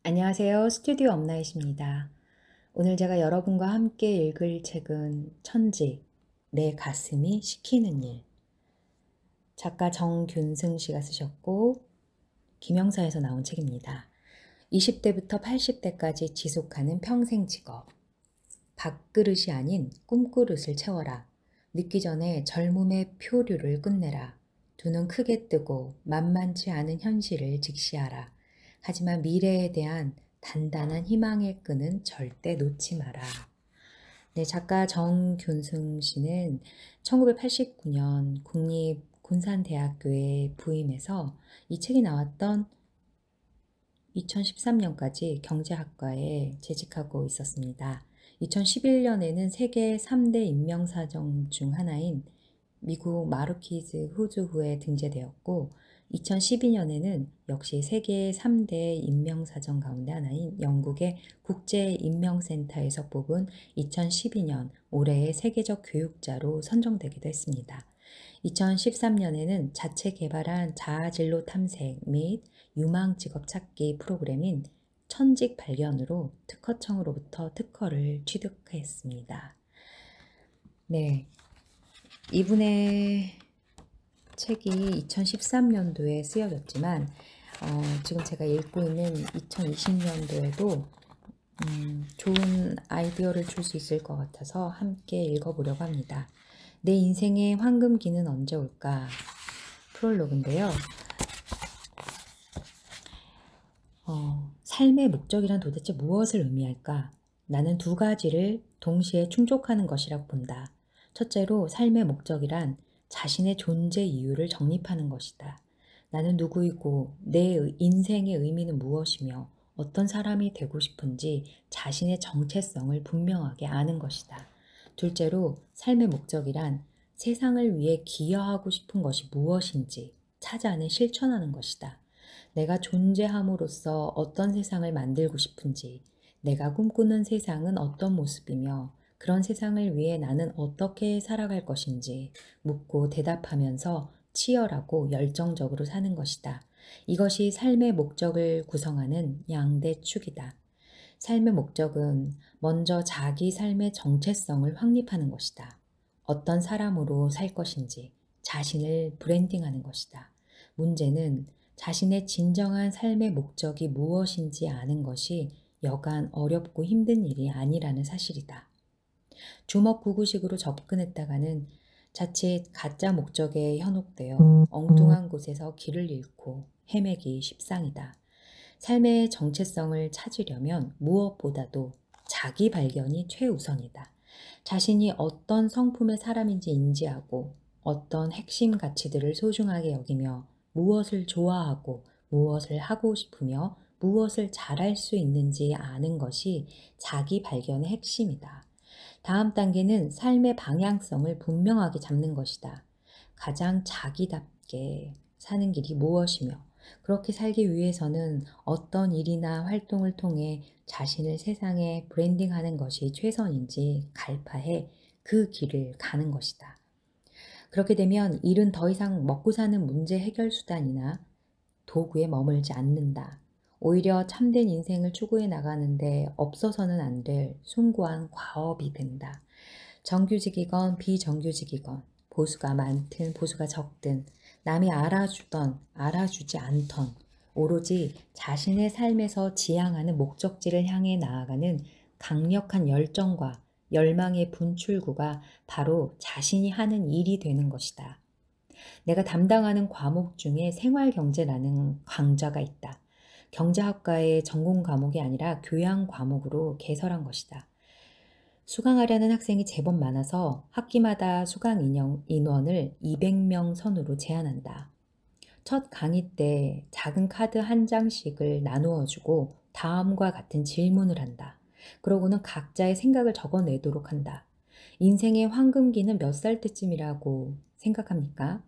안녕하세요. 스튜디오 엄나잇입니다. 오늘 제가 여러분과 함께 읽을 책은 천직, 내 가슴이 시키는 일. 작가 정균승 씨가 쓰셨고 김영사에서 나온 책입니다. 20대부터 80대까지 지속하는 평생 직업. 밥그릇이 아닌 꿈그릇을 채워라. 늦기 전에 젊음의 표류를 끝내라. 두 눈 크게 뜨고 만만치 않은 현실을 직시하라. 하지만 미래에 대한 단단한 희망의 끈은 절대 놓지 마라. 네, 작가 정균승 씨는 1989년 국립군산대학교에 부임해서 이 책이 나왔던 2013년까지 경제학과에 재직하고 있었습니다. 2011년에는 세계 3대 인명사정 중 하나인 미국 마르키즈 후주후에 등재되었고 2012년에는 역시 세계 3대 인명사정 가운데 하나인 영국의 국제인명센터에서 뽑은 2012년 올해의 세계적 교육자로 선정되기도 했습니다. 2013년에는 자체 개발한 자아진로 탐색 및 유망 직업 찾기 프로그램인 천직 발견으로 특허청으로부터 특허를 취득했습니다. 네, 이분의 책이 2013년도에 쓰여졌지만 지금 제가 읽고 있는 2020년도에도 좋은 아이디어를 줄 수 있을 것 같아서 함께 읽어보려고 합니다. 내 인생의 황금기는 언제 올까? 프롤로그인데요. 삶의 목적이란 도대체 무엇을 의미할까? 나는 두 가지를 동시에 충족하는 것이라고 본다. 첫째로 삶의 목적이란 자신의 존재 이유를 정립하는 것이다. 나는 누구이고 내 인생의 의미는 무엇이며 어떤 사람이 되고 싶은지 자신의 정체성을 분명하게 아는 것이다. 둘째로 삶의 목적이란 세상을 위해 기여하고 싶은 것이 무엇인지 찾아내 실천하는 것이다. 내가 존재함으로써 어떤 세상을 만들고 싶은지, 내가 꿈꾸는 세상은 어떤 모습이며 그런 세상을 위해 나는 어떻게 살아갈 것인지 묻고 대답하면서 치열하고 열정적으로 사는 것이다. 이것이 삶의 목적을 구성하는 양대 축이다. 삶의 목적은 먼저 자기 삶의 정체성을 확립하는 것이다. 어떤 사람으로 살 것인지 자신을 브랜딩하는 것이다. 문제는 자신의 진정한 삶의 목적이 무엇인지 아는 것이 여간 어렵고 힘든 일이 아니라는 사실이다. 주먹구구식으로 접근했다가는 자칫 가짜 목적에 현혹되어 엉뚱한 곳에서 길을 잃고 헤매기 십상이다. 삶의 정체성을 찾으려면 무엇보다도 자기 발견이 최우선이다. 자신이 어떤 성품의 사람인지 인지하고 어떤 핵심 가치들을 소중하게 여기며 무엇을 좋아하고 무엇을 하고 싶으며 무엇을 잘할 수 있는지 아는 것이 자기 발견의 핵심이다. 다음 단계는 삶의 방향성을 분명하게 잡는 것이다. 가장 자기답게 사는 길이 무엇이며 그렇게 살기 위해서는 어떤 일이나 활동을 통해 자신을 세상에 브랜딩하는 것이 최선인지 갈파해 그 길을 가는 것이다. 그렇게 되면 일은 더 이상 먹고 사는 문제 해결 수단이나 도구에 머물지 않는다. 오히려 참된 인생을 추구해 나가는데 없어서는 안 될 숭고한 과업이 된다. 정규직이건 비정규직이건 보수가 많든 보수가 적든 남이 알아주던 알아주지 않던 오로지 자신의 삶에서 지향하는 목적지를 향해 나아가는 강력한 열정과 열망의 분출구가 바로 자신이 하는 일이 되는 것이다. 내가 담당하는 과목 중에 생활경제라는 강좌가 있다. 경제학과의 전공 과목이 아니라 교양 과목으로 개설한 것이다. 수강하려는 학생이 제법 많아서 학기마다 수강 인원을 200명 선으로 제한한다. 첫 강의 때 작은 카드 한 장씩을 나누어 주고 다음과 같은 질문을 한다. 그러고는 각자의 생각을 적어내도록 한다. 인생의 황금기는 몇 살 때쯤이라고 생각합니까?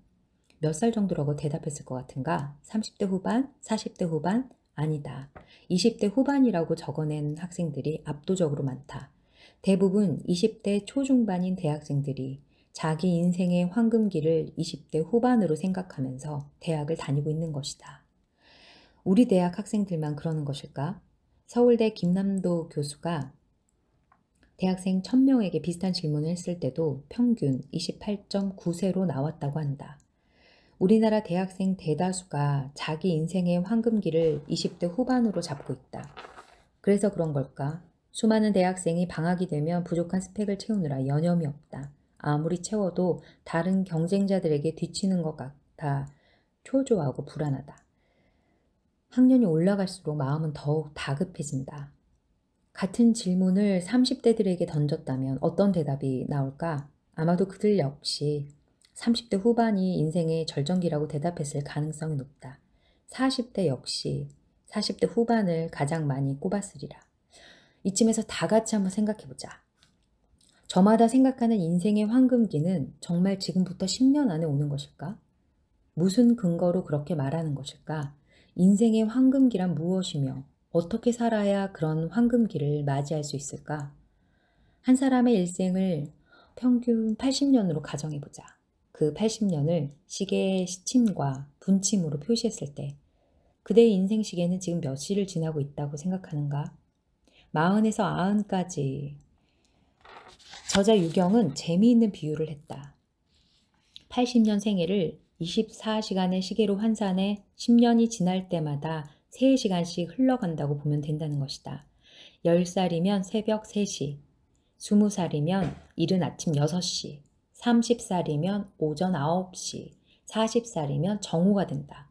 몇 살 정도라고 대답했을 것 같은가? 30대 후반? 40대 후반? 아니다. 20대 후반이라고 적어낸 학생들이 압도적으로 많다. 대부분 20대 초중반인 대학생들이 자기 인생의 황금기를 20대 후반으로 생각하면서 대학을 다니고 있는 것이다. 우리 대학 학생들만 그러는 것일까? 서울대 김남도 교수가 대학생 1000명에게 비슷한 질문을 했을 때도 평균 28.9세로 나왔다고 한다. 우리나라 대학생 대다수가 자기 인생의 황금기를 20대 후반으로 잡고 있다. 그래서 그런 걸까? 수많은 대학생이 방학이 되면 부족한 스펙을 채우느라 여념이 없다. 아무리 채워도 다른 경쟁자들에게 뒤치는 것 같아 초조하고 불안하다. 학년이 올라갈수록 마음은 더욱 다급해진다. 같은 질문을 30대들에게 던졌다면 어떤 대답이 나올까? 아마도 그들 역시 30대 후반이 인생의 절정기라고 대답했을 가능성이 높다. 40대 역시 40대 후반을 가장 많이 꼽았으리라. 이쯤에서 다 같이 한번 생각해보자. 저마다 생각하는 인생의 황금기는 정말 지금부터 10년 안에 오는 것일까? 무슨 근거로 그렇게 말하는 것일까? 인생의 황금기란 무엇이며 어떻게 살아야 그런 황금기를 맞이할 수 있을까? 한 사람의 일생을 평균 80년으로 가정해보자. 그 80년을 시계의 시침과 분침으로 표시했을 때 그대의 인생 시계는 지금 몇 시를 지나고 있다고 생각하는가? 40에서 90까지. 저자 유경은 재미있는 비유를 했다. 80년 생애를 24시간의 시계로 환산해 10년이 지날 때마다 3시간씩 흘러간다고 보면 된다는 것이다. 10살이면 새벽 3시, 20살이면 이른 아침 6시, 30살이면 오전 9시, 40살이면 정오가 된다.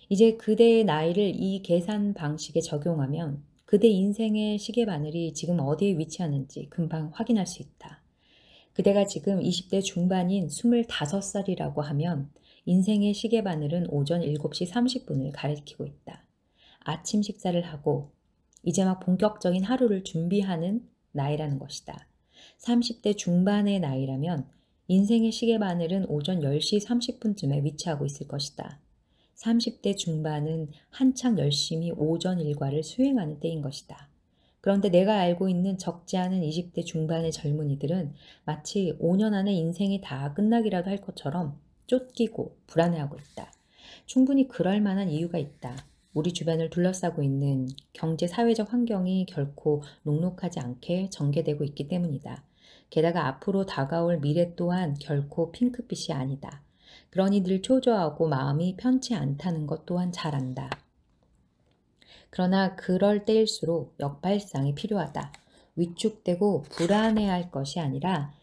이제 그대의 나이를 이 계산 방식에 적용하면 그대 인생의 시계바늘이 지금 어디에 위치하는지 금방 확인할 수 있다. 그대가 지금 20대 중반인 25살이라고 하면 인생의 시계바늘은 오전 7시 30분을 가리키고 있다. 아침 식사를 하고 이제 막 본격적인 하루를 준비하는 나이라는 것이다. 30대 중반의 나이라면 인생의 시계바늘은 오전 10시 30분쯤에 위치하고 있을 것이다. 30대 중반은 한창 열심히 오전 일과를 수행하는 때인 것이다. 그런데 내가 알고 있는 적지 않은 20대 중반의 젊은이들은 마치 5년 안에 인생이 다 끝나기라도 할 것처럼 쫓기고 불안해하고 있다. 충분히 그럴 만한 이유가 있다. 우리 주변을 둘러싸고 있는 경제 사회적 환경이 결코 녹록하지 않게 전개되고 있기 때문이다. 게다가 앞으로 다가올 미래 또한 결코 핑크빛이 아니다. 그러니 늘 초조하고 마음이 편치 않다는 것 또한 잘 안다. 그러나 그럴 때일수록 역발상이 필요하다. 위축되고 불안해할 것이 아니라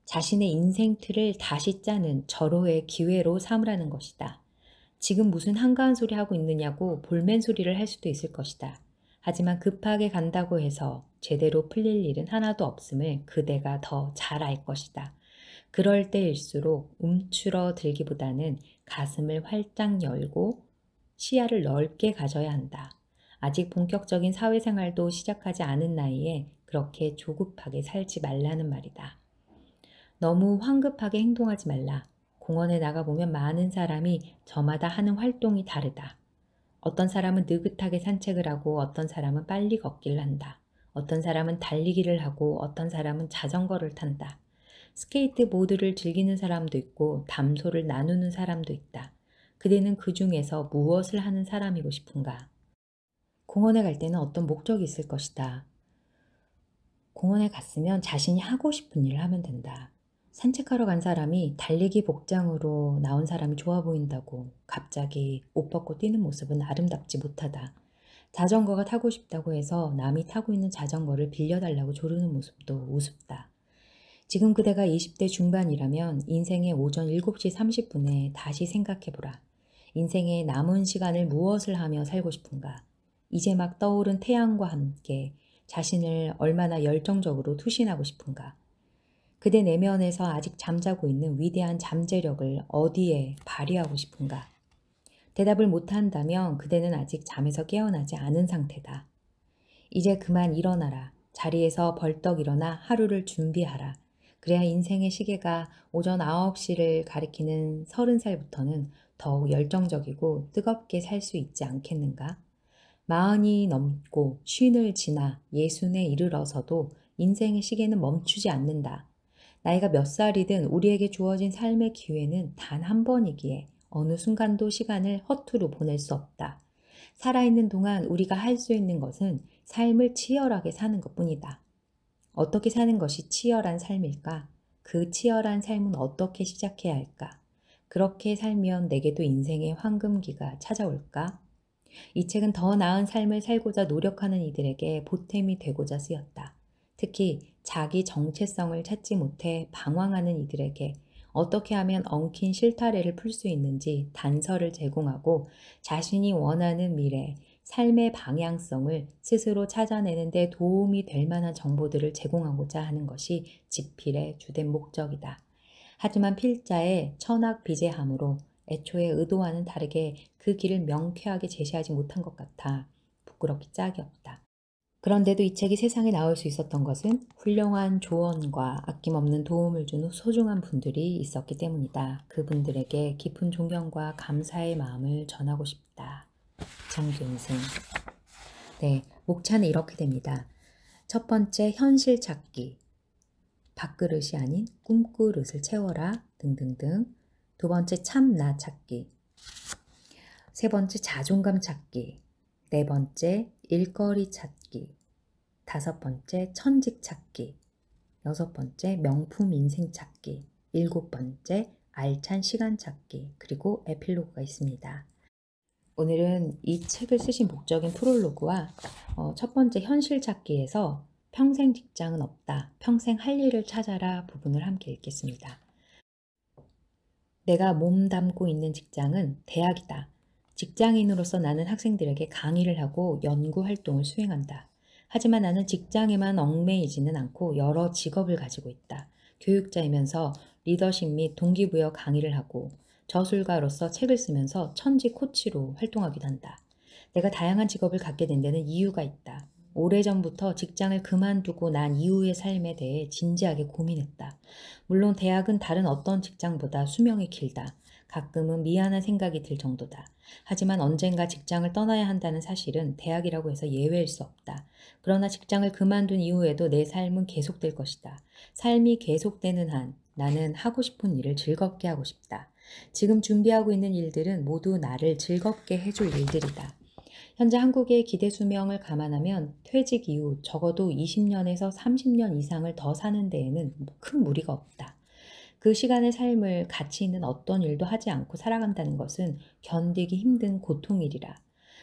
자신의 인생 틀을 다시 짜는 절호의 기회로 삼으라는 것이다. 지금 무슨 한가한 소리 하고 있느냐고 볼멘 소리를 할 수도 있을 것이다. 하지만 급하게 간다고 해서 제대로 풀릴 일은 하나도 없음을 그대가 더 잘 알 것이다. 그럴 때일수록 움츠러들기보다는 가슴을 활짝 열고 시야를 넓게 가져야 한다. 아직 본격적인 사회생활도 시작하지 않은 나이에 그렇게 조급하게 살지 말라는 말이다. 너무 황급하게 행동하지 말라. 공원에 나가보면 많은 사람이 저마다 하는 활동이 다르다. 어떤 사람은 느긋하게 산책을 하고 어떤 사람은 빨리 걷기를 한다. 어떤 사람은 달리기를 하고 어떤 사람은 자전거를 탄다. 스케이트보드를 즐기는 사람도 있고 담소를 나누는 사람도 있다. 그대는 그 중에서 무엇을 하는 사람이고 싶은가? 공원에 갈 때는 어떤 목적이 있을 것이다. 공원에 갔으면 자신이 하고 싶은 일을 하면 된다. 산책하러 간 사람이 달리기 복장으로 나온 사람이 좋아 보인다고 갑자기 옷 벗고 뛰는 모습은 아름답지 못하다. 자전거가 타고 싶다고 해서 남이 타고 있는 자전거를 빌려달라고 조르는 모습도 우습다. 지금 그대가 20대 중반이라면 인생의 오전 7시 30분에 다시 생각해보라. 인생의 남은 시간을 무엇을 하며 살고 싶은가? 이제 막 떠오른 태양과 함께 자신을 얼마나 열정적으로 투신하고 싶은가? 그대 내면에서 아직 잠자고 있는 위대한 잠재력을 어디에 발휘하고 싶은가? 대답을 못한다면 그대는 아직 잠에서 깨어나지 않은 상태다. 이제 그만 일어나라. 자리에서 벌떡 일어나 하루를 준비하라. 그래야 인생의 시계가 오전 9시를 가리키는 30살부터는 더욱 열정적이고 뜨겁게 살 수 있지 않겠는가? 40이 넘고 50을 지나 60에 이르러서도 인생의 시계는 멈추지 않는다. 나이가 몇 살이든 우리에게 주어진 삶의 기회는 단 한 번이기에 어느 순간도 시간을 허투루 보낼 수 없다. 살아있는 동안 우리가 할 수 있는 것은 삶을 치열하게 사는 것뿐이다. 어떻게 사는 것이 치열한 삶일까? 그 치열한 삶은 어떻게 시작해야 할까? 그렇게 살면 내게도 인생의 황금기가 찾아올까? 이 책은 더 나은 삶을 살고자 노력하는 이들에게 보탬이 되고자 쓰였다. 특히 자기 정체성을 찾지 못해 방황하는 이들에게 어떻게 하면 엉킨 실타래를 풀 수 있는지 단서를 제공하고 자신이 원하는 미래, 삶의 방향성을 스스로 찾아내는 데 도움이 될 만한 정보들을 제공하고자 하는 것이 지필의 주된 목적이다. 하지만 필자의 천학비재함으로 애초에 의도와는 다르게 그 길을 명쾌하게 제시하지 못한 것 같아 부끄럽기 짝이 없다. 그런데도 이 책이 세상에 나올 수 있었던 것은 훌륭한 조언과 아낌없는 도움을 주는 소중한 분들이 있었기 때문이다. 그분들에게 깊은 존경과 감사의 마음을 전하고 싶다. 장균생. 네, 목차는 이렇게 됩니다. 첫 번째, 현실 찾기. 밥그릇이 아닌 꿈그릇을 채워라 등등등. 두 번째, 참나 찾기. 세 번째, 자존감 찾기. 네 번째, 일거리 찾기. 다섯 번째, 천직 찾기. 여섯 번째, 명품 인생 찾기. 일곱 번째, 알찬 시간 찾기. 그리고 에필로그가 있습니다. 오늘은 이 책을 쓰신 목적인 프롤로그와 첫 번째 현실 찾기에서 평생 직장은 없다, 평생 할 일을 찾아라 부분을 함께 읽겠습니다. 내가 몸담고 있는 직장은 대학이다. 직장인으로서 나는 학생들에게 강의를 하고 연구 활동을 수행한다. 하지만 나는 직장에만 얽매이지는 않고 여러 직업을 가지고 있다. 교육자이면서 리더십 및 동기부여 강의를 하고 저술가로서 책을 쓰면서 천지 코치로 활동하기도 한다. 내가 다양한 직업을 갖게 된 데는 이유가 있다. 오래전부터 직장을 그만두고 난 이후의 삶에 대해 진지하게 고민했다. 물론 대학은 다른 어떤 직장보다 수명이 길다. 가끔은 미안한 생각이 들 정도다. 하지만 언젠가 직장을 떠나야 한다는 사실은 대학이라고 해서 예외일 수 없다. 그러나 직장을 그만둔 이후에도 내 삶은 계속될 것이다. 삶이 계속되는 한 나는 하고 싶은 일을 즐겁게 하고 싶다. 지금 준비하고 있는 일들은 모두 나를 즐겁게 해줄 일들이다. 현재 한국의 기대 수명을 감안하면 퇴직 이후 적어도 20년에서 30년 이상을 더 사는 데에는 큰 무리가 없다. 그 시간의 삶을 가치 있는 어떤 일도 하지 않고 살아간다는 것은 견디기 힘든 고통이리라.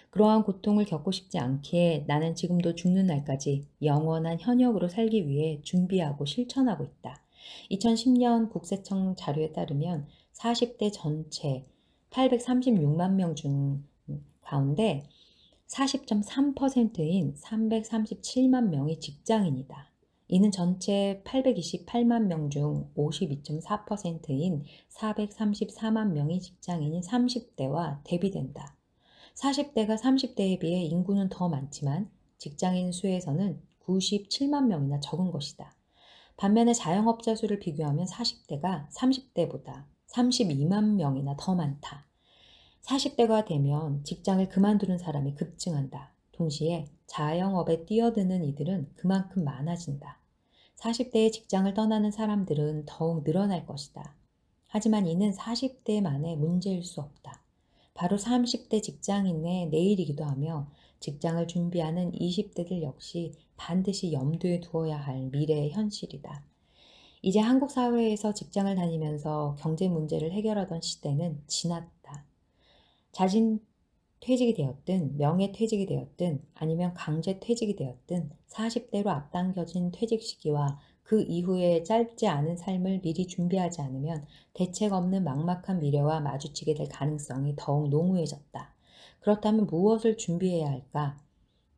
그러한 고통을 겪고 싶지 않기에 나는 지금도 죽는 날까지 영원한 현역으로 살기 위해 준비하고 실천하고 있다. 2010년 국세청 자료에 따르면 40대 전체 836만 명 중 가운데 40.3%인 337만 명이 직장인이다. 이는 전체 828만 명 중 52.4%인 434만 명이 직장인인 30대와 대비된다. 40대가 30대에 비해 인구는 더 많지만 직장인 수에서는 97만 명이나 적은 것이다. 반면에 자영업자 수를 비교하면 40대가 30대보다 32만 명이나 더 많다. 40대가 되면 직장을 그만두는 사람이 급증한다. 동시에 자영업에 뛰어드는 이들은 그만큼 많아진다. 40대에 직장을 떠나는 사람들은 더욱 늘어날 것이다. 하지만 이는 40대만의 문제일 수 없다. 바로 30대 직장인의 내일이기도 하며 직장을 준비하는 20대들 역시 반드시 염두에 두어야 할 미래의 현실이다. 이제 한국 사회에서 직장을 다니면서 경제 문제를 해결하던 시대는 지났다. 자진 퇴직이 되었든 명예퇴직이 되었든 아니면 강제퇴직이 되었든 40대로 앞당겨진 퇴직 시기와 그 이후에 짧지 않은 삶을 미리 준비하지 않으면 대책 없는 막막한 미래와 마주치게 될 가능성이 더욱 농후해졌다. 그렇다면 무엇을 준비해야 할까?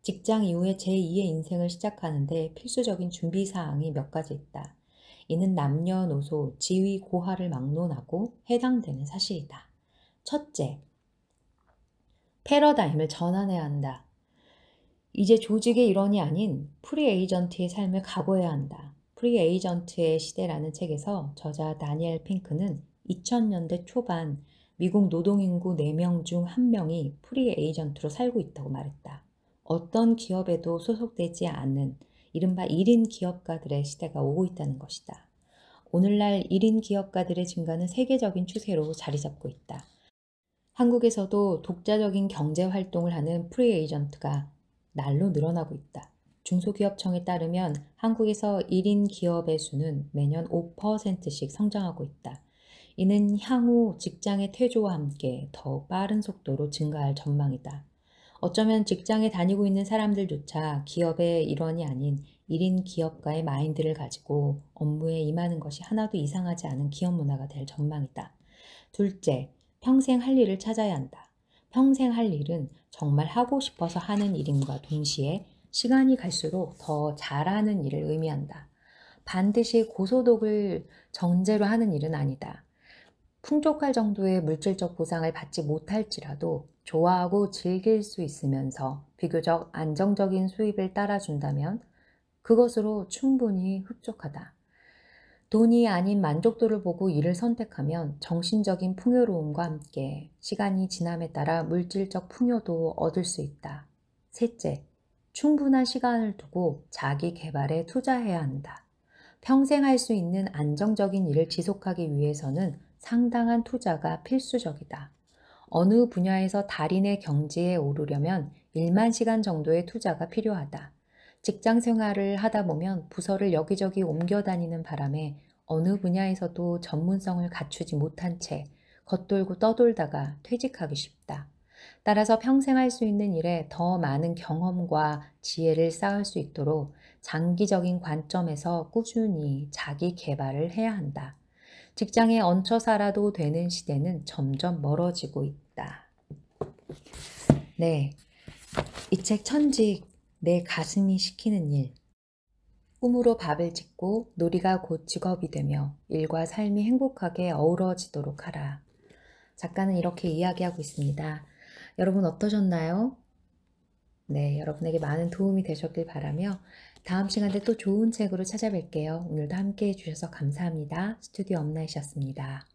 직장 이후에 제2의 인생을 시작하는데 필수적인 준비사항이 몇 가지 있다. 이는 남녀노소, 지위, 고하를 막론하고 해당되는 사실이다. 첫째, 패러다임을 전환해야 한다. 이제 조직의 일원이 아닌 프리에이전트의 삶을 각오해야 한다. 프리에이전트의 시대라는 책에서 저자 다니엘 핑크는 2000년대 초반 미국 노동인구 4명 중 1명이 프리에이전트로 살고 있다고 말했다. 어떤 기업에도 소속되지 않는 이른바 1인 기업가들의 시대가 오고 있다는 것이다. 오늘날 1인 기업가들의 증가는 세계적인 추세로 자리 잡고 있다. 한국에서도 독자적인 경제 활동을 하는 프리에이전트가 날로 늘어나고 있다. 중소기업청에 따르면 한국에서 1인 기업의 수는 매년 5%씩 성장하고 있다. 이는 향후 직장의 퇴조와 함께 더 빠른 속도로 증가할 전망이다. 어쩌면 직장에 다니고 있는 사람들조차 기업의 일원이 아닌 1인 기업가의 마인드를 가지고 업무에 임하는 것이 하나도 이상하지 않은 기업 문화가 될 전망이다. 둘째, 평생 할 일을 찾아야 한다. 평생 할 일은 정말 하고 싶어서 하는 일임과 동시에 시간이 갈수록 더 잘하는 일을 의미한다. 반드시 고소득을 전제로 하는 일은 아니다. 풍족할 정도의 물질적 보상을 받지 못할지라도 좋아하고 즐길 수 있으면서 비교적 안정적인 수입을 따라준다면 그것으로 충분히 흡족하다. 돈이 아닌 만족도를 보고 일을 선택하면 정신적인 풍요로움과 함께 시간이 지남에 따라 물질적 풍요도 얻을 수 있다. 셋째, 충분한 시간을 두고 자기 개발에 투자해야 한다. 평생 할 수 있는 안정적인 일을 지속하기 위해서는 상당한 투자가 필수적이다. 어느 분야에서 달인의 경지에 오르려면 1만 시간 정도의 투자가 필요하다. 직장 생활을 하다 보면 부서를 여기저기 옮겨 다니는 바람에 어느 분야에서도 전문성을 갖추지 못한 채 겉돌고 떠돌다가 퇴직하기 쉽다. 따라서 평생 할 수 있는 일에 더 많은 경험과 지혜를 쌓을 수 있도록 장기적인 관점에서 꾸준히 자기 개발을 해야 한다. 직장에 얹혀 살아도 되는 시대는 점점 멀어지고 있다. 네, 이 책 천직, 내 가슴이 시키는 일. 꿈으로 밥을 짓고 놀이가 곧 직업이 되며 일과 삶이 행복하게 어우러지도록 하라. 작가는 이렇게 이야기하고 있습니다. 여러분 어떠셨나요? 네, 여러분에게 많은 도움이 되셨길 바라며 다음 시간에 또 좋은 책으로 찾아뵐게요. 오늘도 함께 해주셔서 감사합니다. 스튜디오 엄나이셨습니다.